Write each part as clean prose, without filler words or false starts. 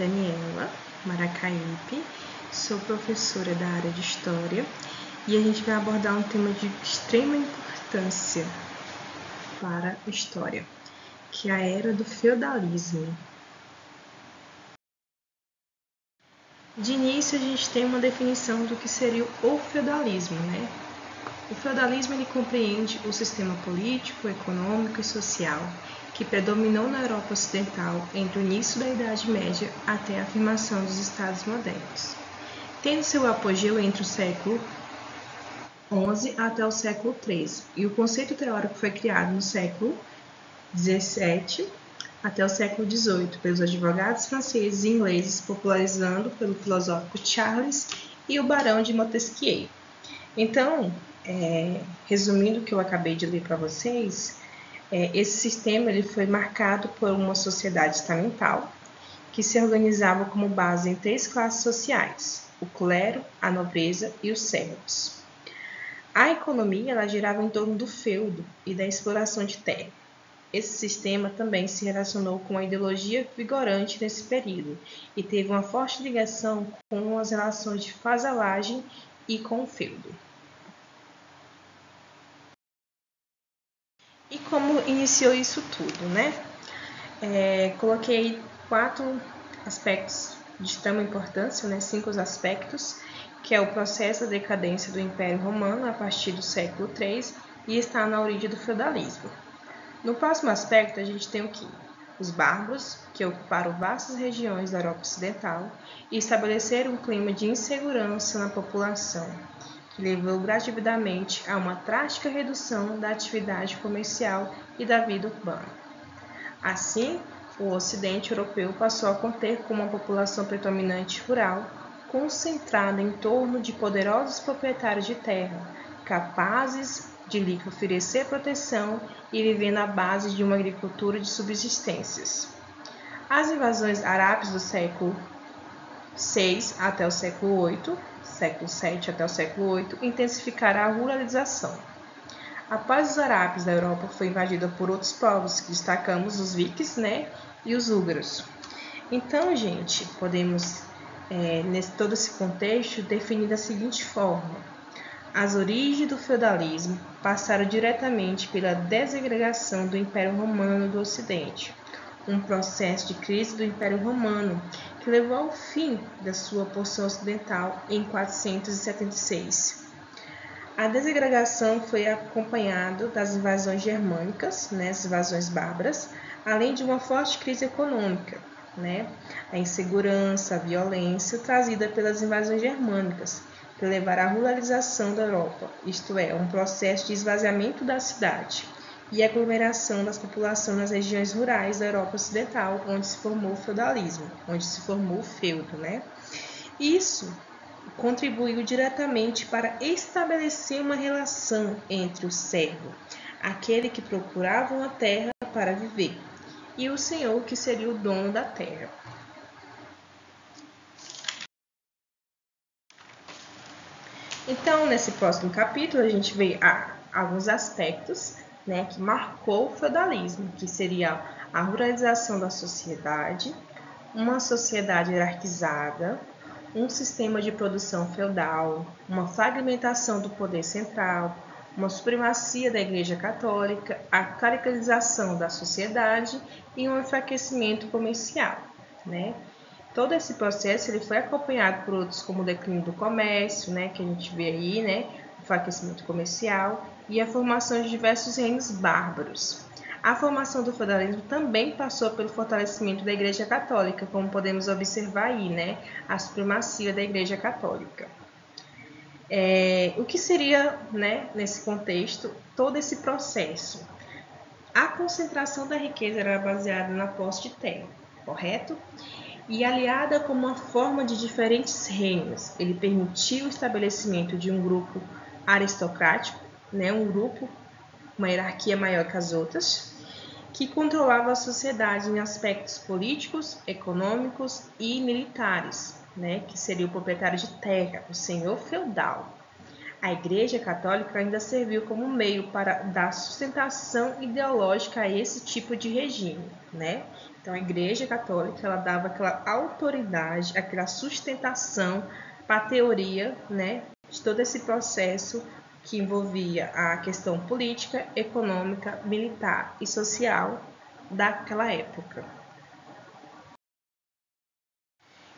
Daniela Maracaípe, sou professora da área de História e a gente vai abordar um tema de extrema importância para a história, que é a Era do Feudalismo. De início, a gente tem uma definição do que seria o feudalismo, né? O feudalismo ele compreende o sistema político, econômico e social que predominou na Europa Ocidental entre o início da Idade Média até a afirmação dos Estados modernos, tendo seu apogeu entre o século XI até o século XIII, e o conceito teórico foi criado no século XVII até o século XVIII pelos advogados franceses e ingleses, popularizando pelo filósofo Charles e o Barão de Montesquieu. Então, resumindo o que eu acabei de ler para vocês, esse sistema ele foi marcado por uma sociedade estamental que se organizava como base em 3 classes sociais: o clero, a nobreza e os servos. A economia ela girava em torno do feudo e da exploração de terra. Esse sistema também se relacionou com a ideologia vigorante nesse período e teve uma forte ligação com as relações de vasalagem e com o feudo. E como iniciou isso tudo, né? Coloquei 4 aspectos de extrema importância, né? 5 aspectos, que é o processo da decadência do Império Romano a partir do século III e está na origem do feudalismo. No próximo aspecto, a gente tem o que? Os bárbaros, que ocuparam vastas regiões da Europa Ocidental e estabeleceram um clima de insegurança na população, que levou gradativamente a uma drástica redução da atividade comercial e da vida urbana. Assim, o Ocidente europeu passou a conter com uma população predominante rural, concentrada em torno de poderosos proprietários de terra, capazes de lhe oferecer proteção e viver na base de uma agricultura de subsistências. As invasões árabes do século VI até o século VIII, século VII até o século VIII, intensificaram a ruralização. Após os árabes, a Europa foi invadida por outros povos, que destacamos os vikings, né, e os húngaros. Então, gente, podemos, nesse todo esse contexto, definir da seguinte forma: as origens do feudalismo passaram diretamente pela desagregação do Império Romano do Ocidente, um processo de crise do Império Romano que levou ao fim da sua porção ocidental em 476. A desagregação foi acompanhada das invasões germânicas, né, as invasões bárbaras, além de uma forte crise econômica, né, a insegurança, a violência trazida pelas invasões germânicas, que levaram à ruralização da Europa, isto é, um processo de esvaziamento da cidade e aglomeração das populações nas regiões rurais da Europa Ocidental, onde se formou o feudalismo, onde se formou o feudo, né? Isso contribuiu diretamente para estabelecer uma relação entre o servo, aquele que procurava uma terra para viver, e o senhor, que seria o dono da terra. Então, nesse próximo capítulo, a gente vê alguns aspectos, né, que marcou o feudalismo, que seria a ruralização da sociedade, uma sociedade hierarquizada, um sistema de produção feudal, uma fragmentação do poder central, uma supremacia da Igreja Católica, a clericalização da sociedade e um enfraquecimento comercial, né? Todo esse processo ele foi acompanhado por outros, como o declínio do comércio, né, que a gente vê aí, né, o enfraquecimento comercial e a formação de diversos reinos bárbaros. A formação do feudalismo também passou pelo fortalecimento da Igreja Católica, como podemos observar aí, né, a supremacia da Igreja Católica. O que seria, né, nesse contexto, todo esse processo? A concentração da riqueza era baseada na posse de terra, correto? E aliada com uma forma de diferentes reinos, ele permitiu o estabelecimento de um grupo aristocrático, né, um grupo, uma hierarquia maior que as outras, que controlava a sociedade em aspectos políticos, econômicos e militares, né, que seria o proprietário de terra, o senhor feudal. A Igreja Católica ainda serviu como meio para dar sustentação ideológica a esse tipo de regime, né? Então, a Igreja Católica ela dava aquela autoridade, aquela sustentação para a teoria, né, de todo esse processo que envolvia a questão política, econômica, militar e social daquela época.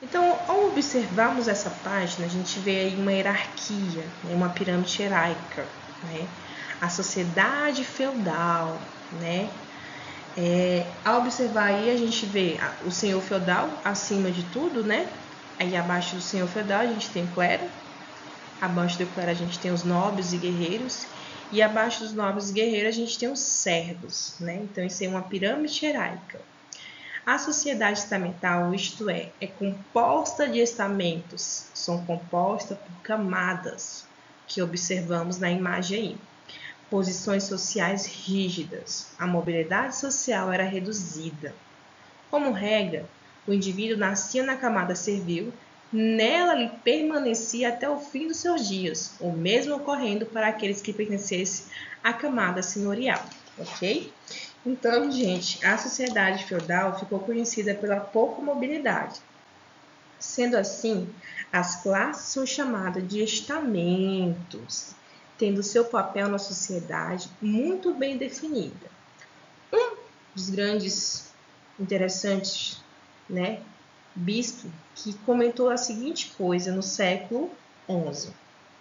Então, ao observarmos essa página, a gente vê aí uma hierarquia, né, uma pirâmide hierárquica, né? A sociedade feudal, né? Ao observar aí, a gente vê o senhor feudal acima de tudo, né? Aí abaixo do senhor feudal a gente tem o clero, abaixo do clero a gente tem os nobres e guerreiros, e abaixo dos nobres e guerreiros a gente tem os servos, né? Então isso é uma pirâmide hierárquica. A sociedade estamental, isto é composta de estamentos, são compostas por camadas, que observamos na imagem aí. Posições sociais rígidas, a mobilidade social era reduzida. Como regra, o indivíduo nascia na camada servil, nela ele permanecia até o fim dos seus dias, o mesmo ocorrendo para aqueles que pertencessem à camada senhorial, ok? Então, gente, a sociedade feudal ficou conhecida pela pouca mobilidade. Sendo assim, as classes são chamadas de estamentos, tendo seu papel na sociedade muito bem definido. Um dos grandes interessantes, né, bispo, que comentou a seguinte coisa no século XI,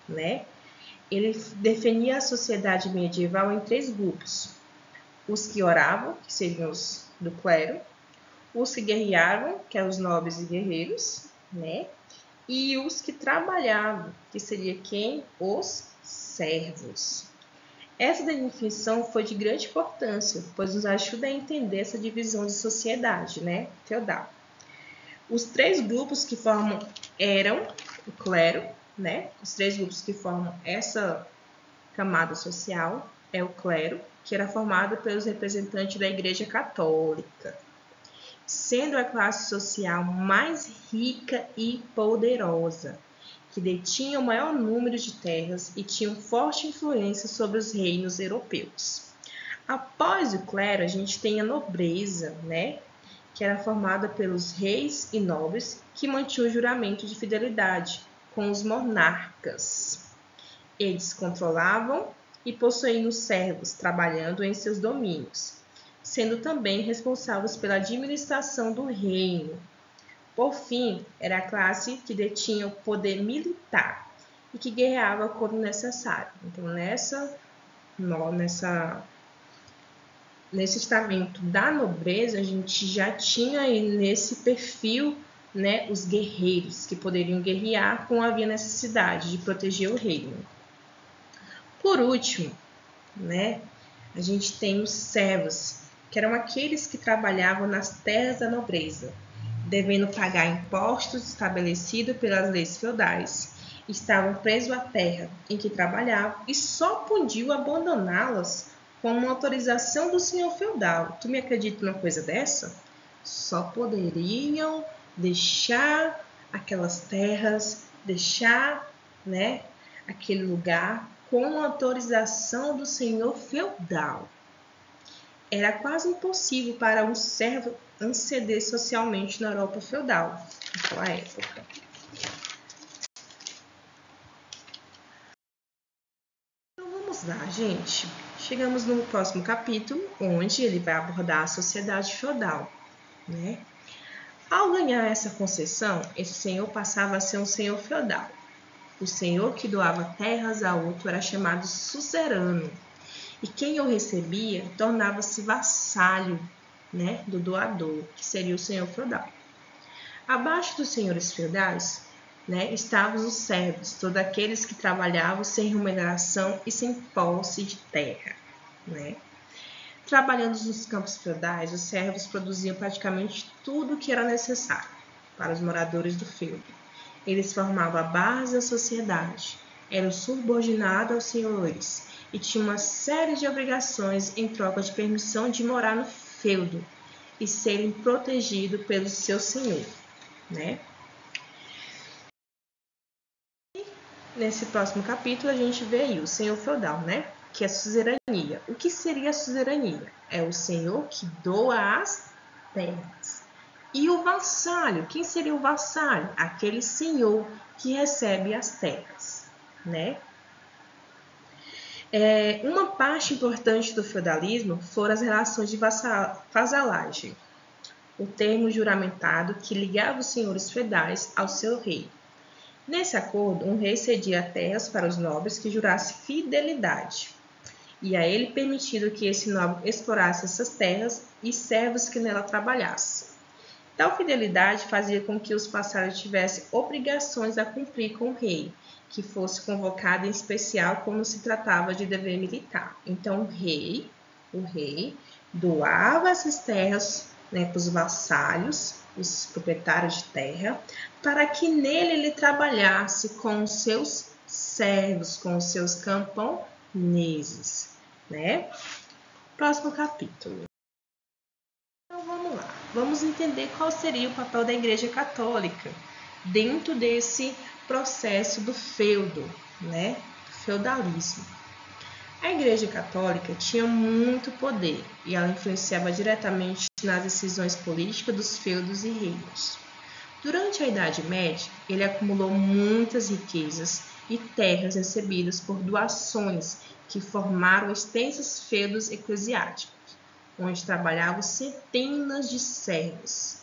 né? Ele definia a sociedade medieval em 3 grupos: os que oravam, que seriam os do clero, os que guerreavam, que eram os nobres e guerreiros, né? E os que trabalhavam, que seria quem? Os servos. Essa definição foi de grande importância, pois nos ajuda a entender essa divisão de sociedade, né, feudal. Os 3 grupos que formam eram o clero, né? Os 3 grupos que formam essa camada social é o clero, que era formado pelos representantes da Igreja Católica, sendo a classe social mais rica e poderosa, que detinha o maior número de terras e tinham forte influência sobre os reinos europeus. Após o clero, a gente tem a nobreza, né, que era formada pelos reis e nobres que mantinham o juramento de fidelidade com os monarcas. Eles controlavam e possuíam os servos, trabalhando em seus domínios, sendo também responsáveis pela administração do reino. Por fim, era a classe que detinha o poder militar e que guerreava quando necessário. Então, nesse estamento da nobreza, a gente já tinha aí nesse perfil, né, os guerreiros que poderiam guerrear quando havia necessidade de proteger o reino. Por último, né, a gente tem os servos, que eram aqueles que trabalhavam nas terras da nobreza, devendo pagar impostos estabelecidos pelas leis feudais, estavam presos à terra em que trabalhavam e só podiam abandoná-las com uma autorização do senhor feudal. Tu me acredita numa coisa dessa? Só poderiam deixar aquelas terras, deixar, né, aquele lugar com autorização do senhor feudal. Era quase impossível para um servo ascender socialmente na Europa feudal naquela época. Então vamos lá, gente. Chegamos no próximo capítulo, onde ele vai abordar a sociedade feudal, né? Ao ganhar essa concessão, esse senhor passava a ser um senhor feudal. O senhor que doava terras a outro era chamado suzerano, e quem o recebia tornava-se vassalho, né, do doador, que seria o senhor feudal. Abaixo dos senhores feudais, né, estavam os servos, todos aqueles que trabalhavam sem remuneração e sem posse de terra, né? Trabalhando nos campos feudais, os servos produziam praticamente tudo o que era necessário para os moradores do feudo. Eles formavam a base da sociedade, eram subordinados aos senhores e tinham uma série de obrigações em troca de permissão de morar no feudo e serem protegidos pelo seu senhor, né? nesse próximo capítulo, a gente vê aí o senhor feudal, né? Que é a suzerania. O que seria a suzerania? É o senhor que doa as terras. E o vassalho? Quem seria o vassalho? Aquele senhor que recebe as terras, né? Uma parte importante do feudalismo foram as relações de vassalagem, o termo juramentado que ligava os senhores feudais ao seu rei. Nesse acordo, um rei cedia terras para os nobres que jurassem fidelidade, e a ele permitido que esse nobre explorasse essas terras e servos que nela trabalhassem. Tal fidelidade fazia com que os vassalos tivessem obrigações a cumprir com o rei, que fosse convocado em especial quando se tratava de dever militar. Então, o rei doava essas terras, né, para os vassalhos, os proprietários de terra, para que nele ele trabalhasse com os seus servos, com os seus camponeses, né? Próximo capítulo. Então vamos lá. Vamos entender qual seria o papel da Igreja Católica dentro desse processo do feudo, né? Do feudalismo. A Igreja Católica tinha muito poder e ela influenciava diretamente nas decisões políticas dos feudos e reinos. Durante a Idade Média, ele acumulou muitas riquezas e terras recebidas por doações que formaram extensos feudos eclesiásticos, onde trabalhavam centenas de servos.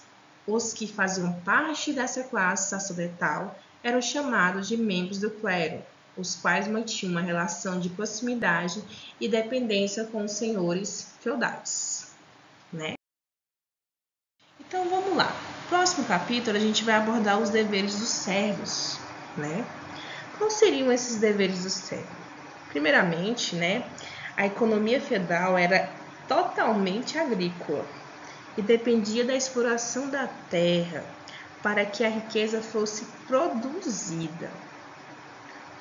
Os que faziam parte dessa classe sacerdotal eram chamados de membros do clero, os quais mantinham uma relação de proximidade e dependência com os senhores feudais, né? Então vamos lá. No próximo capítulo a gente vai abordar os deveres dos servos, né? Quais seriam esses deveres dos servos? Primeiramente, né, a economia feudal era totalmente agrícola e dependia da exploração da terra para que a riqueza fosse produzida.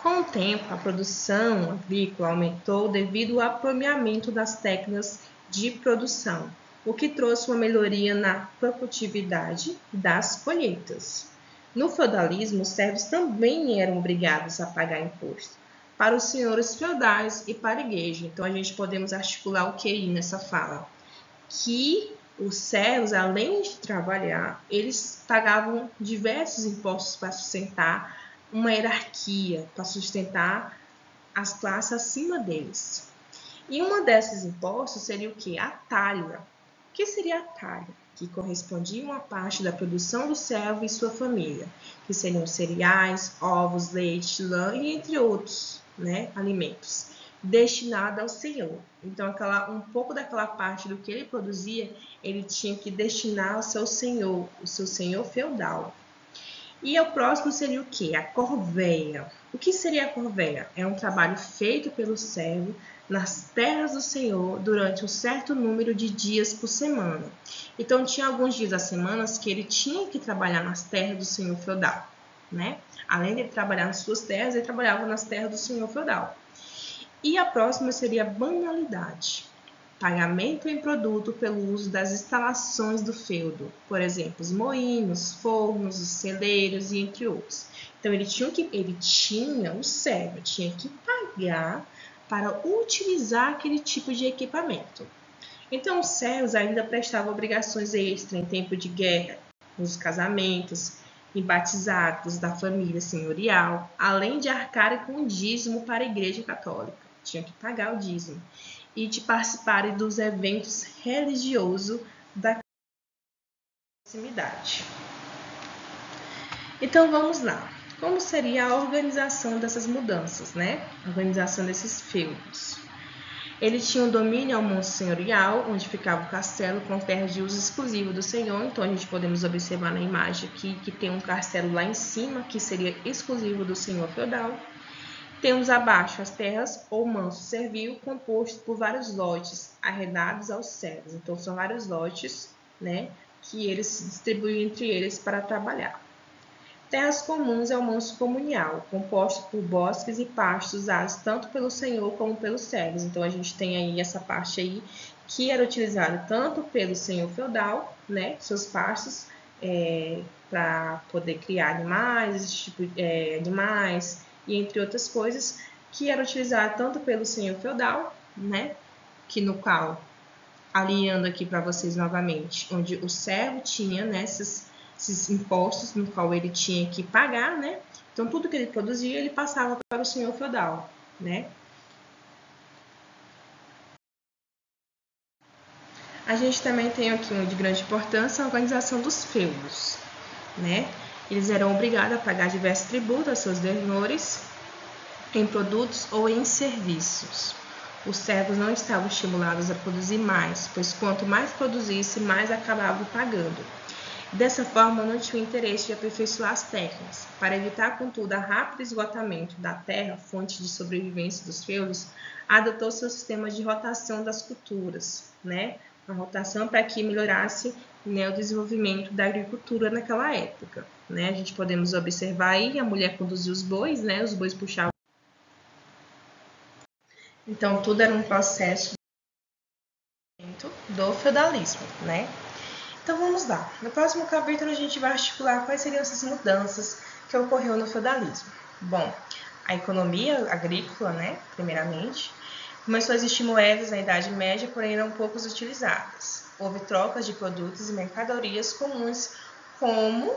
Com o tempo, a produção agrícola aumentou devido ao aprimoramento das técnicas de produção, o que trouxe uma melhoria na produtividade das colheitas. No feudalismo, os servos também eram obrigados a pagar imposto para os senhores feudais e para a igreja. Então, a gente podemos articular o que aí nessa fala? Que os servos, além de trabalhar, eles pagavam diversos impostos para sustentar uma hierarquia, para sustentar as classes acima deles. E uma desses impostos seria o que? A talha. O que seria a talha? Que correspondia a uma parte da produção do servo e sua família, que seriam cereais, ovos, leite, lã e entre outros, né, alimentos, destinado ao senhor. Então, um pouco daquela parte do que ele produzia, ele tinha que destinar ao seu senhor, o seu senhor feudal. E o próximo seria o quê? A corveia. O que seria a corveia? É um trabalho feito pelo servo nas terras do senhor durante um certo número de dias por semana. Então, tinha alguns dias da semana que ele tinha que trabalhar nas terras do senhor feudal, né? Além de trabalhar nas suas terras, ele trabalhava nas terras do senhor feudal. E a próxima seria a banalidade. Pagamento em produto pelo uso das instalações do feudo, por exemplo, os moinhos, fornos, os celeiros e entre outros. Então, o servo tinha que pagar para utilizar aquele tipo de equipamento. Então, os servos ainda prestavam obrigações extras em tempo de guerra, nos casamentos, em batizados da família senhorial, além de arcarem com o dízimo para a Igreja Católica. Tinha que pagar o dízimo. E de participarem dos eventos religiosos da proximidade. Então vamos lá. Como seria a organização dessas mudanças, né? A organização desses feudos. Ele tinha um domínio ao monte senhorial, onde ficava o castelo com terras de uso exclusivo do senhor. Então a gente podemos observar na imagem aqui que tem um castelo lá em cima, que seria exclusivo do senhor feudal. Temos abaixo as terras ou manso servil, composto por vários lotes arrendados aos servos. Então, são vários lotes, né, que eles se distribuem entre eles para trabalhar. Terras comuns é o manso comunial, composto por bosques e pastos usados tanto pelo senhor como pelos servos. Então, a gente tem aí essa parte aí que era utilizada tanto pelo senhor feudal, né, seus pastos, para poder criar animais, animais, e entre outras coisas, que era utilizado tanto pelo senhor feudal, né, que no qual, alinhando aqui para vocês novamente, onde o servo tinha, né, esses impostos no qual ele tinha que pagar, né, então tudo que ele produzia ele passava para o senhor feudal, né. A gente também tem aqui de grande importância a organização dos feudos, né? Eles eram obrigados a pagar diversos tributos a seus senhores em produtos ou em serviços. Os servos não estavam estimulados a produzir mais, pois quanto mais produzisse, mais acabavam pagando. Dessa forma, não tinha interesse de aperfeiçoar as técnicas. Para evitar, contudo, o rápido esgotamento da terra, fonte de sobrevivência dos feudos, adotou seu sistema de rotação das culturas, né? A rotação para que melhorasse, né, o desenvolvimento da agricultura naquela época, né? A gente podemos observar aí a mulher conduzia os bois, né? Os bois puxavam. Então tudo era um processo do feudalismo, né? Então vamos lá. No próximo capítulo a gente vai articular quais seriam essas mudanças que ocorreu no feudalismo. Bom, a economia agrícola, né, primeiramente, começou a existir moedas na Idade Média, porém eram poucos utilizadas. Houve trocas de produtos e mercadorias comuns, como,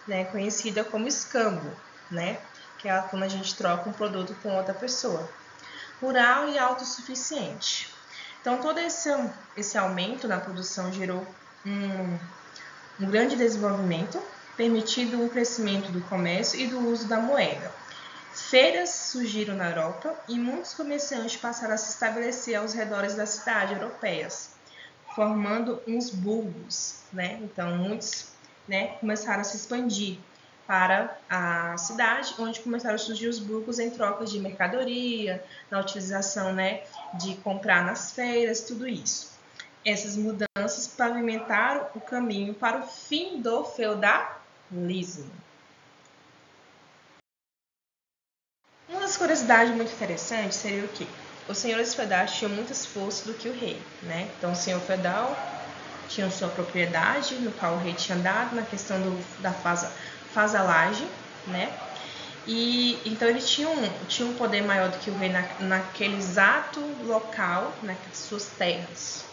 né, conhecida como escambo, né, que é quando a gente troca um produto com outra pessoa. Rural e autossuficiente. Então, todo esse aumento na produção gerou um grande desenvolvimento, permitindo o crescimento do comércio e do uso da moeda. Feiras surgiram na Europa e muitos comerciantes passaram a se estabelecer aos redores das cidades europeias, formando uns burgos, né? Então, muitos, né, começaram a se expandir para a cidade, onde começaram a surgir os burgos em troca de mercadoria, na utilização, né, de comprar nas feiras, tudo isso. Essas mudanças pavimentaram o caminho para o fim do feudalismo. Uma das curiosidades muito interessantes seria o quê? Os senhores feudais tinham muitas forças do que o rei, né? Então, o senhor feudal tinha sua propriedade, no qual o rei tinha dado, na questão da fasalagem, né? E então ele tinha um poder maior do que o rei naquele exato local, nas suas terras,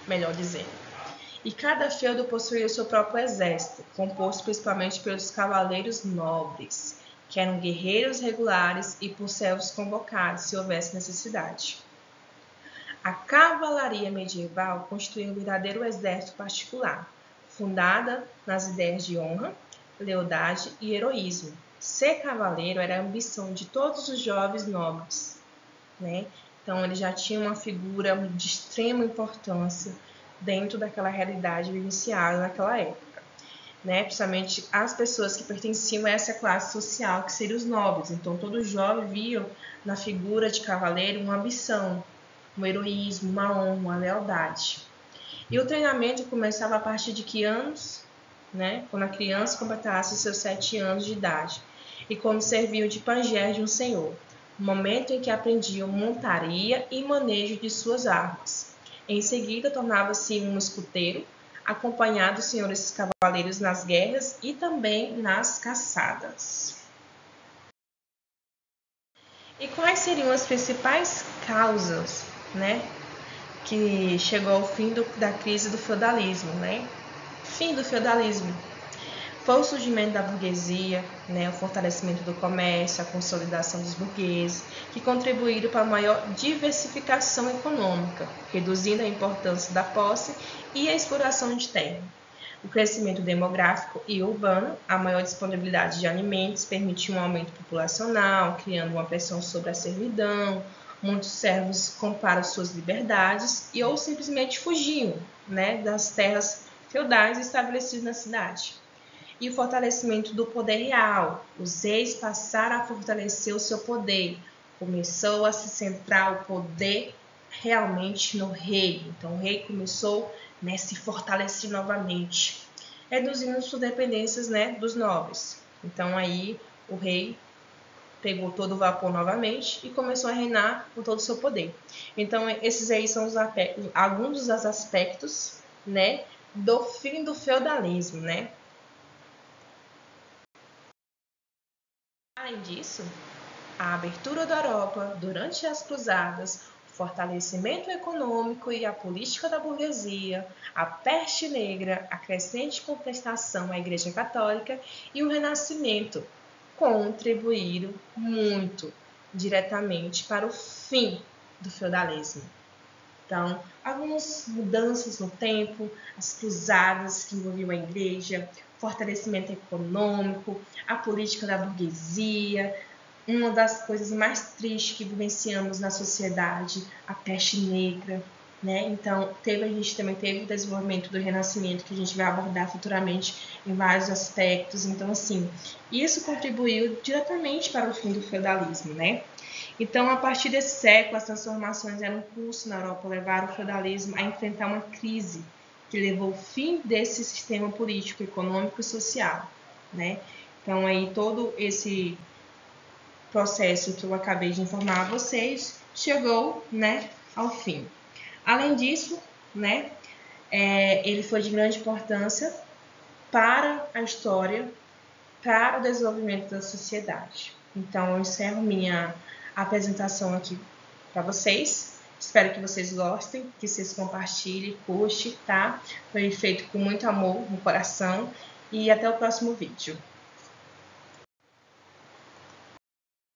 melhor dizendo. E cada feudo possuía o seu próprio exército, composto principalmente pelos cavaleiros nobres, que eram guerreiros regulares e por servos convocados, se houvesse necessidade. A cavalaria medieval constituía um verdadeiro exército particular, fundada nas ideias de honra, lealdade e heroísmo. Ser cavaleiro era a ambição de todos os jovens nobres, né? Então, ele já tinha uma figura de extrema importância dentro daquela realidade vivenciada naquela época, né? Principalmente as pessoas que pertenciam a essa classe social, que seriam os nobres. Então, todo jovem via na figura de cavaleiro uma ambição, um heroísmo, uma honra, uma lealdade. E o treinamento começava a partir de que anos? Né? Quando a criança completasse seus 7 anos de idade e quando serviam de pajé de um senhor, momento em que aprendiam montaria e manejo de suas armas. Em seguida, tornava-se um escuteiro, acompanhado dos senhores cavaleiros nas guerras e também nas caçadas. E quais seriam as principais causas, né, que chegou ao fim da crise do feudalismo, né? Fim do feudalismo. Foi o surgimento da burguesia, né, o fortalecimento do comércio, a consolidação dos burgueses, que contribuíram para a maior diversificação econômica, reduzindo a importância da posse e a exploração de terra. O crescimento demográfico e urbano, a maior disponibilidade de alimentos permitiu um aumento populacional, criando uma pressão sobre a servidão. Muitos servos compraram suas liberdades e ou simplesmente fugiam, né, das terras feudais estabelecidas na cidade. E o fortalecimento do poder real. Os reis passaram a fortalecer o seu poder. Começou a se centrar o poder realmente no rei. Então, o rei começou, né, a se fortalecer novamente, reduzindo suas dependências, né, dos nobres. Então, aí, o rei pegou todo o vapor novamente e começou a reinar com todo o seu poder. Então, esses aí são alguns dos aspectos, né, do fim do feudalismo, né? Além disso, a abertura da Europa durante as Cruzadas, o fortalecimento econômico e a política da burguesia, a peste negra, a crescente contestação à Igreja Católica e o Renascimento contribuíram muito diretamente para o fim do feudalismo. Então, algumas mudanças no tempo, as cruzadas que envolviam a igreja, fortalecimento econômico, a política da burguesia, uma das coisas mais tristes que vivenciamos na sociedade, a peste negra, né? Então, a gente também teve o desenvolvimento do Renascimento, que a gente vai abordar futuramente em vários aspectos. Então, assim, isso contribuiu diretamente para o fim do feudalismo, né? Então, a partir desse século, as transformações eram em curso na Europa, levaram o feudalismo a enfrentar uma crise que levou ao fim desse sistema político, econômico e social, né? Então, aí todo esse processo que eu acabei de informar a vocês chegou, né, ao fim. Além disso, né, ele foi de grande importância para a história, para o desenvolvimento da sociedade. Então, eu encerro minha apresentação aqui para vocês. Espero que vocês gostem, que vocês compartilhem, curtem, tá? Foi feito com muito amor no coração e até o próximo vídeo.